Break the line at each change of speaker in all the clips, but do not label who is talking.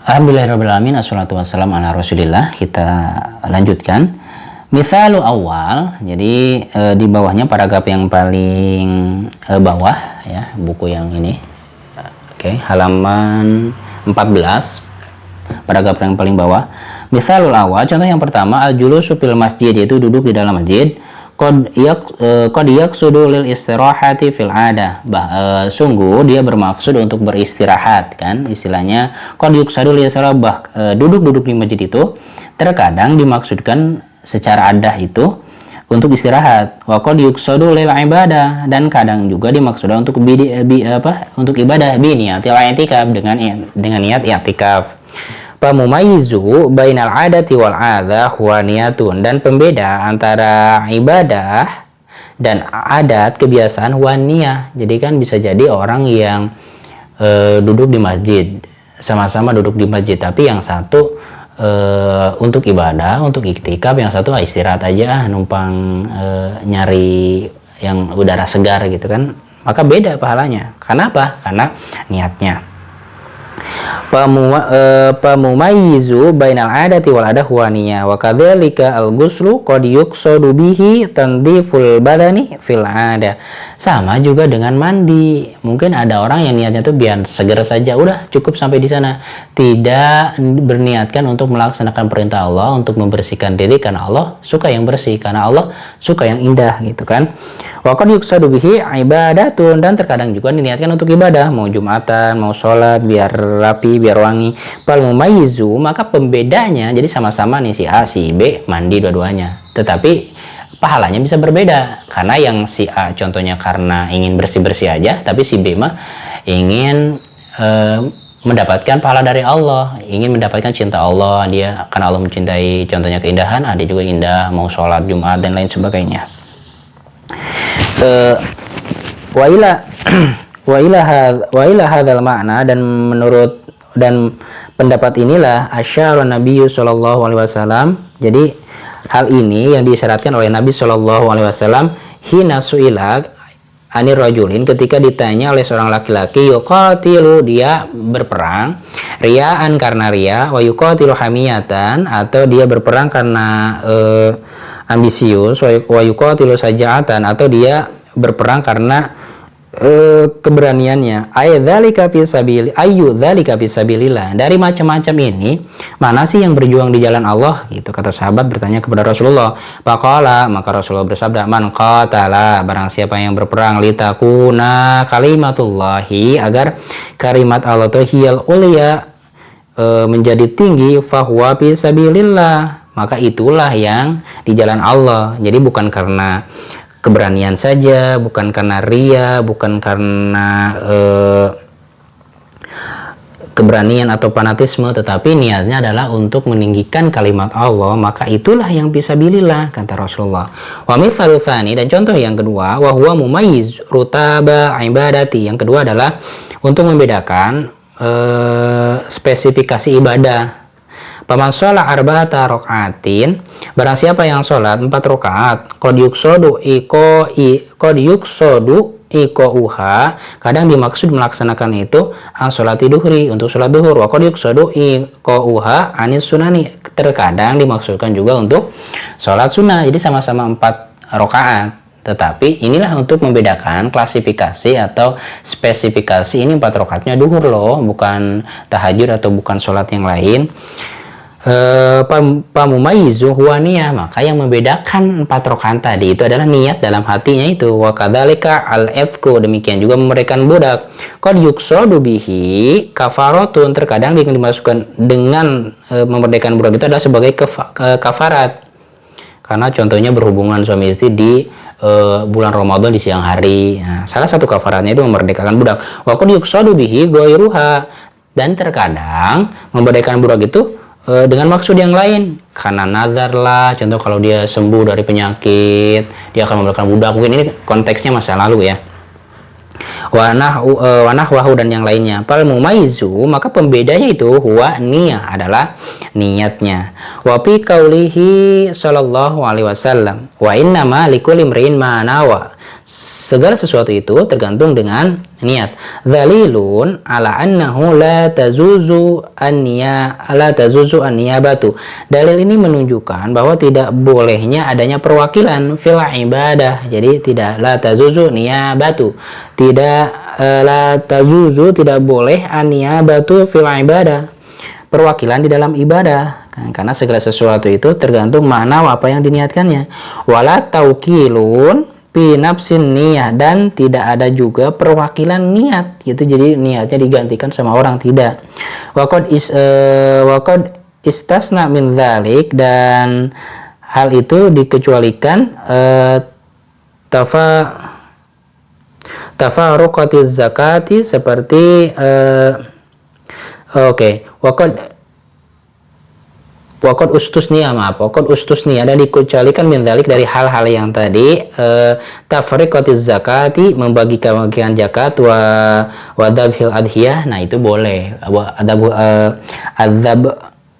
Alhamdulillahirrahmanirrahim. Assalatu wassalamu ala rasulillah. Kita lanjutkan. Misalu awal. Jadi di bawahnya paragraf yang paling bawah ya, buku yang ini. Oke, halaman 14. Paragraf yang paling bawah. Misalul awal, contoh yang pertama, al-julusu fil masjid, yaitu duduk di dalam masjid. Qad yaqsudu lil istirahati fil adah. Sungguh dia bermaksud untuk beristirahat, kan istilahnya. Qad yuqsadu lil istirahah, duduk-duduk di masjid itu terkadang dimaksudkan secara adah itu untuk istirahat. Wa qad yuqsadu lil ibadah, dan kadang juga dimaksudkan untuk untuk ibadah bi niyatil i'tikaf, dengan niat i'tikaf. Pamumayyizu bainal adati wal adha huwa niyatun, dan pembeda antara ibadah dan adat, kebiasaan, huwa niyah. Jadi kan bisa jadi orang yang duduk di masjid, sama-sama duduk di masjid, tapi yang satu untuk ibadah, untuk iktikaf, yang satu istirahat aja, numpang nyari yang udara segar gitu kan, maka beda pahalanya. Kenapa? Karena niatnya. Pamumayyizu bainal adati wal adah huwa niyah, wa kadzalika al-ghuslu qad yuqsadu bihi tandhiful badani fil adah. Sama juga dengan mandi. Mungkin ada orang yang niatnya tuh biar segar saja, udah cukup sampai di sana. Tidak berniatkan untuk melaksanakan perintah Allah, untuk membersihkan diri, karena Allah suka yang bersih, karena Allah suka yang indah gitu kan. Wa qad yuqsadu bihi ibadatun, dan terkadang juga diniatkan untuk ibadah, mau Jumatan, mau sholat biar rapi, biar wangi. Fal mumayyizu, maka pembedanya, jadi sama-sama nih si A si B mandi dua-duanya, tetapi pahalanya bisa berbeda, karena yang si A contohnya karena ingin bersih-bersih aja, tapi si B mah ingin mendapatkan pahala dari Allah, ingin mendapatkan cinta Allah, dia karena Allah mencintai, contohnya keindahan, ada juga indah, mau sholat Jumat dan lain sebagainya. Wa ila hadzal makna, dan menurut dan pendapat inilah asyara Nabi sallallahu alaihi wasallam. Jadi hal ini yang disyaratkan oleh Nabi sallallahu alaihi wasallam hina suila anir rajulin, ketika ditanya oleh seorang laki-laki, yuqatilu, dia berperang, riyaan karena riya, wa yuqatilu hamiyatan, atau dia berperang karena ambisius, wa yuqatilu saja'atan, atau dia berperang karena keberaniannya. Ayu dzalika fisabilillah, dari macam-macam ini mana sih yang berjuang di jalan Allah gitu, kata sahabat bertanya kepada Rasulullah. Faqala, maka Rasulullah bersabda, man qatala, barang siapa yang berperang, litakuna kalimatullahi, agar kalimat Allah itu hiyal ulia, menjadi tinggi, fahuwa fisabilillah, maka itulah yang di jalan Allah. Jadi bukan karena keberanian saja, bukan karena ria, bukan karena keberanian atau fanatisme, tetapi niatnya adalah untuk meninggikan kalimat Allah, maka itulah yang fisabilillah, kata Rasulullah. Wa mitsalu tsani, dan contoh yang kedua, wa huwa mumayyiz rutaba ibadati, yang kedua adalah untuk membedakan spesifikasi ibadah. Paman sholat arba'ata rokaatin, barang siapa yang sholat 4 rakaat, qad yuqsadu iko uha, kadang dimaksud melaksanakan itu sholat duhri, untuk sholat duhur, wa qad yuqsadu iko uha anis sunani, terkadang dimaksudkan juga untuk sholat sunnah. Jadi sama-sama 4 rakaat, tetapi inilah untuk membedakan klasifikasi atau spesifikasi, ini 4 rakaatnya duhur loh, bukan tahajud atau bukan sholat yang lain. Pamumayyizu huwa niyah, maka yang membedakan 4 rakaat tadi itu adalah niat dalam hatinya itu. Wa kadzalika al-'itqu, demikian juga memerdekakan budak. Qad yuqsadu bihi kafaratun, terkadang dimasukkan dengan memerdekakan budak itu adalah sebagai kafarat. Karena contohnya berhubungan suami istri di bulan Ramadan di siang hari. Nah, salah satu kafaratnya itu memerdekakan budak. Wa qad yuqsadu bihi ghairuha, dan terkadang memerdekakan budak itu dengan maksud yang lain, karena nazar lah, contoh kalau dia sembuh dari penyakit, dia akan memberikan budak, mungkin ini konteksnya masa lalu ya. Wanahwahu, dan yang lainnya. Fal mumayyizu, maka pembedanya itu huwa niyah, adalah niatnya. Wa fi qaulihi sallallahu alaihi wasallam, wa innama likulli imrin ma nawa, segala sesuatu itu tergantung dengan niat. Dzalilun ala annahu la tazuzu an-niyabatu. Dalil ini menunjukkan bahwa tidak bolehnya adanya perwakilan fil ibadah. Jadi tidak la tazuzu niyabatu. Tidak la tazuzu tidak boleh an-niyabatu fil ibadah. Perwakilan di dalam ibadah. Karena segala sesuatu itu tergantung makna apa yang diniatkannya. Wala taukilun fi nafsin niyah, dan tidak ada juga perwakilan niat gitu, jadi niatnya digantikan sama orang, tidak. Waqad istasna min dzalik, dan hal itu dikecualikan tafaruqatiz zakati, seperti Wakot ustusnia, dan dikecualikan min dzalik, dari hal-hal yang tadi. Tafriqatiz zakati, membagikan zakat, wa dzabhil adhiyah, nah itu boleh.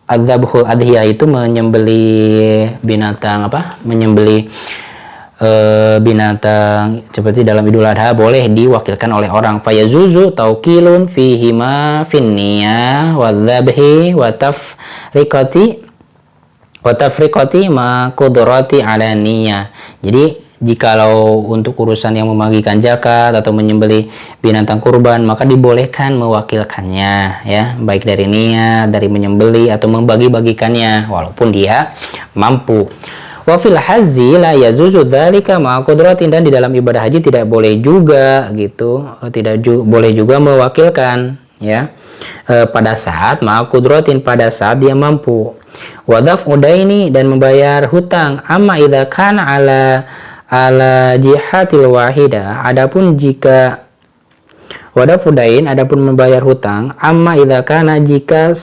Adzabhul adhiyah itu menyembelih binatang, binatang seperti dalam Idul Adha, boleh diwakilkan oleh orang. Fayazuzu taukilun fihima finniyah wa dzabhi wa tafriqati ma qudrati ala niyah. Jadi jikalau untuk urusan yang membagikan zakat atau menyembelih binatang kurban, maka dibolehkan mewakilkannya, ya, baik dari niat, dari menyembelih atau membagi-bagikannya walaupun dia mampu. Wa fil haji la yazuzu dzalika ma qudratin, dan di dalam ibadah haji tidak boleh juga gitu, boleh juga mewakilkan, ya, pada saat ma qudratin, pada saat dia mampu. Wadaf udaini, dan membayar hutang. Amma idza kana ala jihatil wahida, adapun jika wadaf udain, adapun membayar hutang. Amma idza kana, jika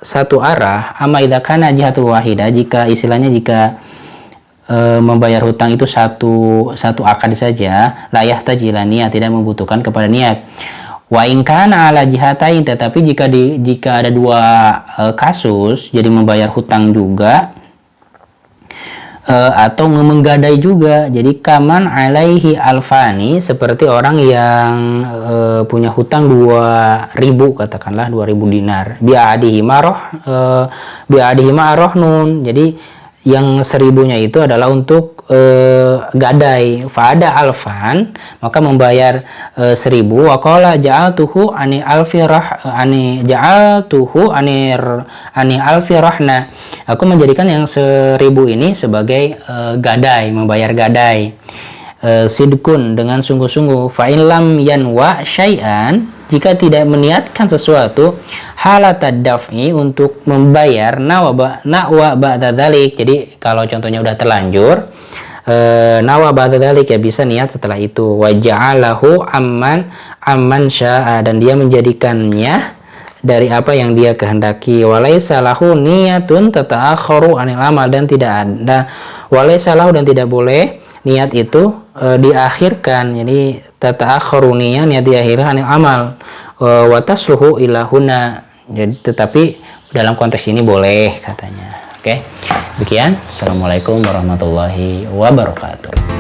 satu arah. Amma idza kana jihatul wahida, jika istilahnya membayar hutang itu satu akad saja, la yahtaji ila niat, tidak membutuhkan kepada niat. Wa in kana ala jihatain, tetapi jika ada dua kasus, jadi membayar hutang juga atau menggadai juga. Jadi kaman alaihi alfani, seperti orang yang punya hutang 2.000, katakanlah 2.000 dinar. Bi'adihi ma'rohnun, jadi yang 1.000-nya itu adalah untuk gadai. Fa'ada alfan, maka membayar 1.000. Wa qala ja'altuhu ani alfi rahna, aku menjadikan yang 1.000 ini sebagai gadai, membayar gadai. Sidkun, dengan sungguh-sungguh. Fa'in lam yanwa syai'an, jika tidak meniatkan sesuatu, halatad daf'i, untuk membayar, na'wa ba'da dzalik. Jadi kalau contohnya udah terlanjur, nawa ba'da dzalik, ya bisa niat setelah itu. Wa ja'alahu amman sya'a, dan dia menjadikannya dari apa yang dia kehendaki. Walaysa lahu niyatun tata'akharu anil amal, dan tidak ada walaysa lahu, dan tidak boleh niat itu diakhirkan. Jadi tata'akharu niat diakhirkan anil amal. Wa tasluhu ila huna, jadi tetapi dalam konteks ini boleh, katanya. Oke, demikian. Assalamualaikum warahmatullahi wabarakatuh.